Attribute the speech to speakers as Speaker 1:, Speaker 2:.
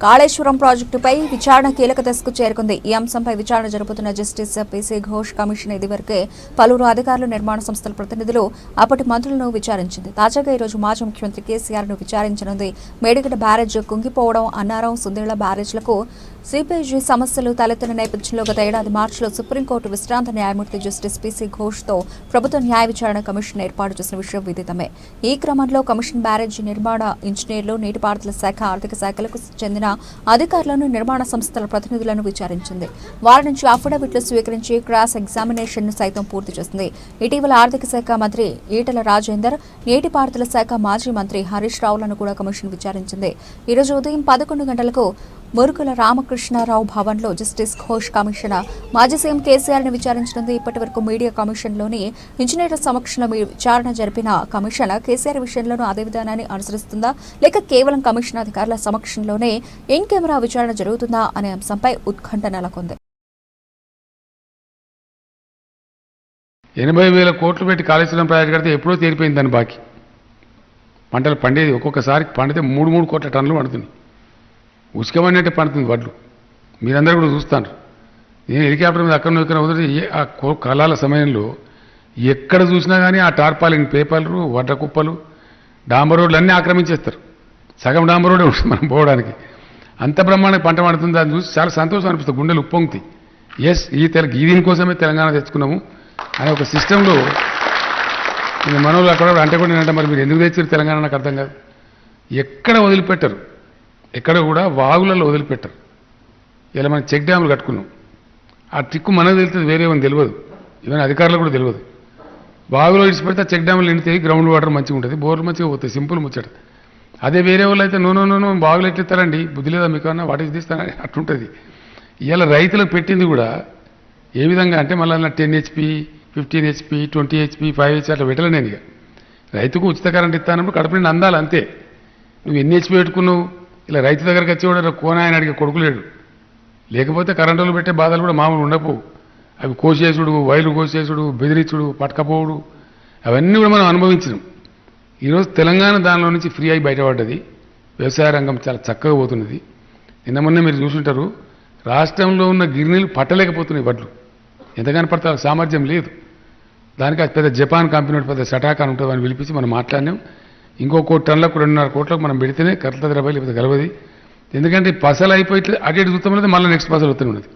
Speaker 1: కాళేశ్వరం ప్రాజెక్టుపై విచారణ కీలక దశకు చేరుకుంది. ఈ అంశంపై విచారణ జరుపుతున్న జస్టిస్ పీసీ ఘోష్ కమిషన్ ఇదివరకే పలువురు అధికారులు, నిర్మాణ సంస్థల ప్రతినిధులు, అప్పటి మంత్రులను విచారించింది. తాజాగా ఈరోజు మాజీ ముఖ్యమంత్రి కేసీఆర్ ను విచారించనుంది. మేడిగడ్డ బ్యారేజ్ కుంగిపోవడం, అన్నారం, సుందిళ్ల బ్యారేజ్లకు సిపిజి సమస్యలు తలెత్తిన నేపథ్యంలో గత ఏడాది మార్చిలో సుప్రీంకోర్టు విశ్రాంత న్యాయమూర్తి జస్టిస్ పీసీ ఘోష్తో ప్రభుత్వ న్యాయ విచారణ కమిషన్ ఏర్పాటు చేసిన విషయం విదితమే. ఈ క్రమంలో కమిషన్ బ్యారేజీ నిర్మాణ ఇంజనీర్లు, నీటిపారుదల శాఖ, ఆర్థిక శాఖలకు చెందిన అధికారులను, నిర్మాణ సంస్థల ప్రతినిధులను విచారించింది. వారి నుంచి అఫిడవిట్లు స్వీకరించి క్రాస్ ఎగ్జామినేషన్ ను సైతం పూర్తి చేసింది. ఇటీవల ఆర్థిక శాఖ మంత్రి ఈటెల రాజేందర్, నీటిపారుదల శాఖ మాజీ మంత్రి హరీష్ రావులను కూడా కమిషన్ విచారించింది. ఈరోజు ఉదయం 11 గంటలకు మురుగుల రామకృష్ణారావు భవన్లో జస్టిస్ ఘోష్ కమిషన్ మాజీ సీఎం కేసీఆర్ ను విచారించనుంది. ఇప్పటి వరకు మీడియా కమిషన్లోని ఇంజనీర్ల సమక్షంలో విచారణ జరిపిన కమిషన్ కేసీఆర్ విషయంలోనూ అదే విధానాన్ని అనుసరిస్తుందా, లేక కేవలం కమిషన్ అధికారుల సమక్షంలోనే ఇన్ కెమెరా విచారణ జరుగుతుందా అనే అంశంపై ఉత్కంఠ నెలకొంది.
Speaker 2: 80,000 కోట్లు పెట్టి కాళేశ్వరం ప్రాజెక్టు కడితే ఎప్పుడో తీరిపోయింది దాని బాకీ. పంటలు పండేది ఒక్కొక్కసారి పండితే 3 కోట్ల టన్నులు పండుతుంది. ఉసుకమన్నట్టే పండుతుంది వడ్లు. మీరందరూ కూడా చూస్తాను. నేను హెలికాప్టర్ మీద అక్కడ వదిలి ఆ కాలాల సమయంలో ఎక్కడ చూసినా కానీ ఆ టార్పాలిన్ పేపర్లు, వడ్ల కుప్పలు, డాంబర్ రోడ్లు అన్నీ ఆక్రమించేస్తారు. సగం డాంబర్ రోడ్డే ఉంటుంది మనం పోవడానికి. అంత బ్రహ్మాండంగా పంట పండుతుంది. దాన్ని చూసి చాలా సంతోషం అనిపిస్తుంది, గుండెలు ఉప్పొంగుతాయి. ఈ దీనికోసమే తెలంగాణ తెచ్చుకున్నాము అనే ఒక సిస్టంలో మనోళ్ళు అక్కడ అంటే కూడా నేనంటే మరి మీరు ఎందుకు తెచ్చారు తెలంగాణ నాకు అర్థం కాదు. ఎక్కడ వదిలిపెట్టరు, ఎక్కడ కూడా వాగులలో వదిలిపెట్టరు. ఇలా మనం చెక్ డ్యాములు కట్టుకున్నాం. ఆ ట్రిక్కు మనకు తెలుస్తుంది, వేరే ఏమని తెలియదు, ఈవెన్ అధికారులకు కూడా తెలియదు. వాగులో ఇడిచిపెడితే చెక్ డ్యాములు నిండితే గ్రౌండ్ వాటర్ మంచిగా ఉంటుంది, బోర్లు మంచిగా పోతాయి, సింపుల్ ముచ్చట. అదే వేరే వాళ్ళు అయితే నో బాగులు ఎట్లిస్తారండి, బుద్ధి లేదా మీకు అన్నా వాటి తీస్తారని అట్లుంటుంది. ఇలా రైతులకు పెట్టింది కూడా ఏ విధంగా అంటే మళ్ళీ 10 HP, 15 HP, 20 HP, 5 HP అట్లా పెట్టలే. నేను ఇక రైతుకు ఉచిత కరెంట్ ఇస్తానప్పుడు కడుపు నిండి అందాలి అంతే. నువ్వు ఎన్ని HP పెట్టుకున్నావు, ఇలా రైతు దగ్గరికి వచ్చి కూడా కోన ఆయన అడిగే కొడుకులేడు. లేకపోతే కరెంటులు పెట్టే బాధలు కూడా మామూలు ఉండవు. అవి కోసేసుడు, వైర్లు కోసేసుడు, బెదిరించుడు, పట్టకపోవుడు, అవన్నీ కూడా మనం అనుభవించినాం. ఈరోజు తెలంగాణ దానిలో నుంచి ఫ్రీ అయి బయటపడ్డది. వ్యవసాయ రంగం చాలా చక్కగా పోతున్నది. నిన్న మొన్న మీరు చూసుంటారు, రాష్ట్రంలో ఉన్న గిరినీళ్ళు పట్టలేకపోతున్నాయి వడ్లు. ఎంతగానో పడతా సామర్థ్యం లేదు. దానికి అది పెద్ద జపాన్ కంపెనీ పెద్ద సటాకాన్ ఉంటుంది అని పిలిపించి మనం మాట్లాడినాం. ఇంకో 1 కోటి టన్నులకు 2.5 కోట్లకు మనం పెడితేనే కర్తద్రబాయి లేకపోతే గలవది. ఎందుకంటే పసలు అయిపోయి అటు ఇటు చూస్తాం, మళ్ళీ నెక్స్ట్ పసలు వస్తూనే ఉన్నది.